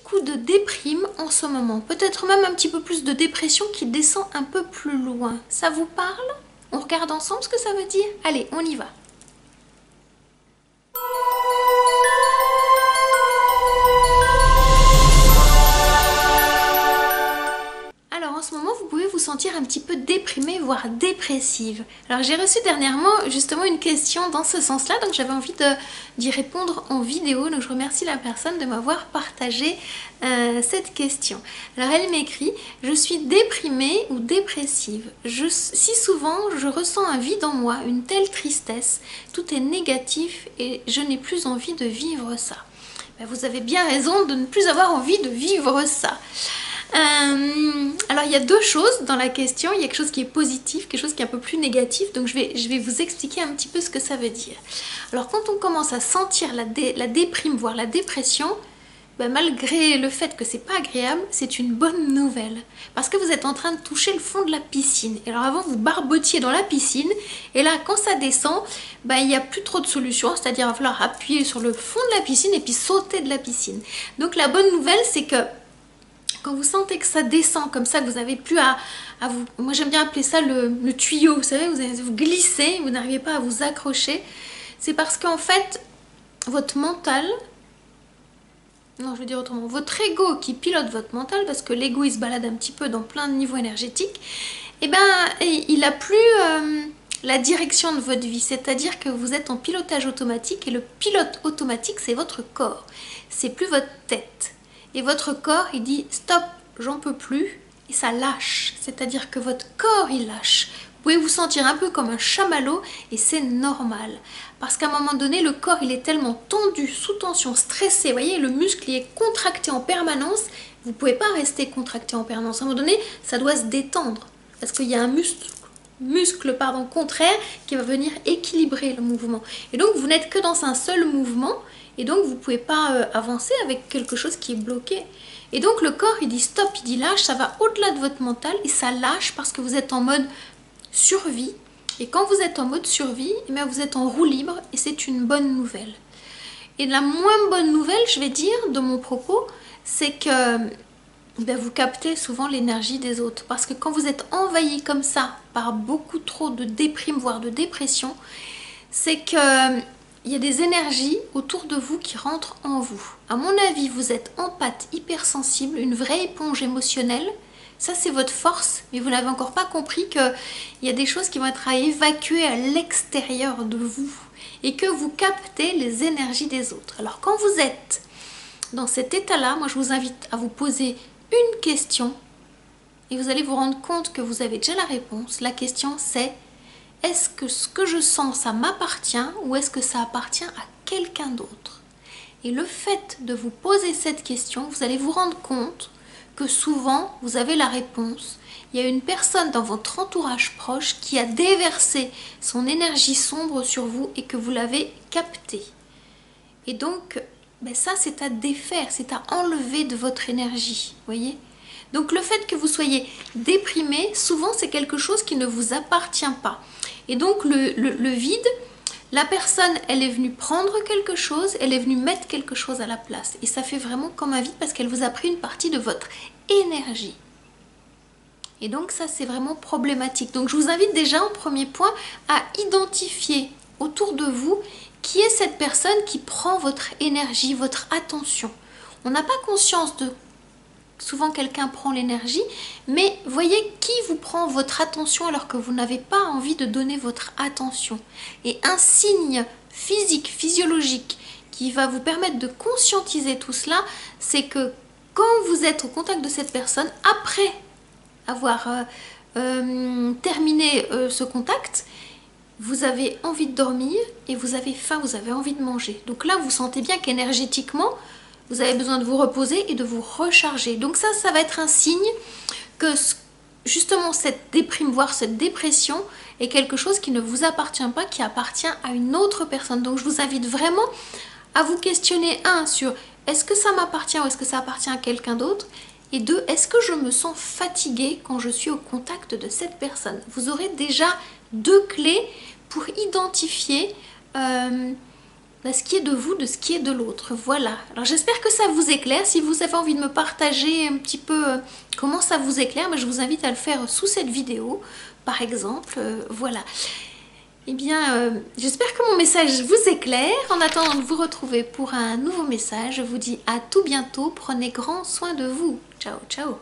coup de déprime en ce moment. Peut-être même un petit peu plus de dépression qui descend un peu plus loin. Ça vous parle? On regarde ensemble ce que ça veut dire? Allez, on y va. Alors en ce moment, vous pouvez vous sentir un petit peu déprimée, voire dépressive. Alors j'ai reçu dernièrement justement une question dans ce sens-là, donc j'avais envie d'y répondre en vidéo. Donc je remercie la personne de m'avoir partagé cette question. Alors elle m'écrit: je suis déprimée ou dépressive. Si souvent je ressens un vide en moi, une telle tristesse, tout est négatif et je n'ai plus envie de vivre ça. Ben, vous avez bien raison de ne plus avoir envie de vivre ça. Alors il y a deux choses dans la question, il y a quelque chose qui est positif, quelque chose qui est un peu plus négatif, donc je vais vous expliquer un petit peu ce que ça veut dire. Alors quand on commence à sentir la déprime, voire la dépression, ben, malgré le fait que c'est pas agréable, c'est une bonne nouvelle, parce que vous êtes en train de toucher le fond de la piscine. Et alors avant vous barbotiez dans la piscine, et là quand ça descend, ben, il n'y a plus trop de solutions, c'est-à-dire il va falloir appuyer sur le fond de la piscine et puis sauter de la piscine. Donc la bonne nouvelle, c'est que quand vous sentez que ça descend comme ça, que vous n'avez plus à vous... Moi j'aime bien appeler ça le tuyau, vous savez, vous glissez, vous n'arrivez pas à vous accrocher. C'est parce qu'en fait, votre mental... Non, je veux dire autrement. Votre ego qui pilote votre mental, parce que l'ego il se balade un petit peu dans plein de niveaux énergétiques, et ben il n'a plus la direction de votre vie. C'est-à-dire que vous êtes en pilotage automatique, et le pilote automatique c'est votre corps. C'est plus votre tête. Et votre corps, il dit stop, j'en peux plus, et ça lâche. C'est-à-dire que votre corps, il lâche. Vous pouvez vous sentir un peu comme un chamallow, et c'est normal. Parce qu'à un moment donné, le corps, il est tellement tendu, sous tension, stressé. Vous voyez, le muscle, il est contracté en permanence. Vous ne pouvez pas rester contracté en permanence. À un moment donné, ça doit se détendre. Parce qu'il y a un muscle contraire qui va venir équilibrer le mouvement. Et donc, vous n'êtes que dans un seul mouvement. Et donc vous ne pouvez pas avancer avec quelque chose qui est bloqué. Et donc le corps il dit stop, il dit lâche, ça va au-delà de votre mental et ça lâche parce que vous êtes en mode survie. Et quand vous êtes en mode survie, eh bien, vous êtes en roue libre et c'est une bonne nouvelle. Et la moins bonne nouvelle, je vais dire, de mon propos, c'est que ben, vous captez souvent l'énergie des autres. Parce que quand vous êtes envahi comme ça par beaucoup trop de déprime, voire de dépression, c'est que... il y a des énergies autour de vous qui rentrent en vous. À mon avis, vous êtes empathe, hypersensible, une vraie éponge émotionnelle. Ça, c'est votre force, mais vous n'avez encore pas compris qu'il y a des choses qui vont être à évacuer à l'extérieur de vous et que vous captez les énergies des autres. Alors, quand vous êtes dans cet état-là, moi, je vous invite à vous poser une question et vous allez vous rendre compte que vous avez déjà la réponse. La question, c'est: est-ce que ce que je sens, ça m'appartient ou est-ce que ça appartient à quelqu'un d'autre? Et le fait de vous poser cette question, vous allez vous rendre compte que souvent, vous avez la réponse. Il y a une personne dans votre entourage proche qui a déversé son énergie sombre sur vous et que vous l'avez capté. Et donc, ben ça, c'est à défaire, c'est à enlever de votre énergie, voyez? Donc le fait que vous soyez déprimé, souvent c'est quelque chose qui ne vous appartient pas. Et donc le vide, la personne, elle est venue prendre quelque chose, elle est venue mettre quelque chose à la place. Et ça fait vraiment comme un vide parce qu'elle vous a pris une partie de votre énergie. Et donc ça, c'est vraiment problématique. Donc je vous invite déjà en premier point à identifier autour de vous qui est cette personne qui prend votre énergie, votre attention. On n'a pas conscience de... Souvent quelqu'un prend l'énergie, mais voyez qui vous prend votre attention alors que vous n'avez pas envie de donner votre attention. Et un signe physique, physiologique qui va vous permettre de conscientiser tout cela, c'est que quand vous êtes au contact de cette personne, après avoir terminé ce contact, vous avez envie de dormir et vous avez faim, vous avez envie de manger. Donc là, vous sentez bien qu'énergétiquement, vous avez besoin de vous reposer et de vous recharger. Donc ça va être un signe que justement cette déprime, voire cette dépression, est quelque chose qui ne vous appartient pas, qui appartient à une autre personne. Donc je vous invite vraiment à vous questionner, un, sur est-ce que ça m'appartient ou est-ce que ça appartient à quelqu'un d'autre, et deux, est-ce que je me sens fatiguée quand je suis au contact de cette personne. Vous aurez déjà deux clés pour identifier ce qui est de vous, de ce qui est de l'autre. Voilà. Alors j'espère que ça vous éclaire. Si vous avez envie de me partager un petit peu comment ça vous éclaire, je vous invite à le faire sous cette vidéo, par exemple. Voilà. Eh bien, j'espère que mon message vous éclaire. En attendant de vous retrouver pour un nouveau message, je vous dis à tout bientôt. Prenez grand soin de vous. Ciao, ciao.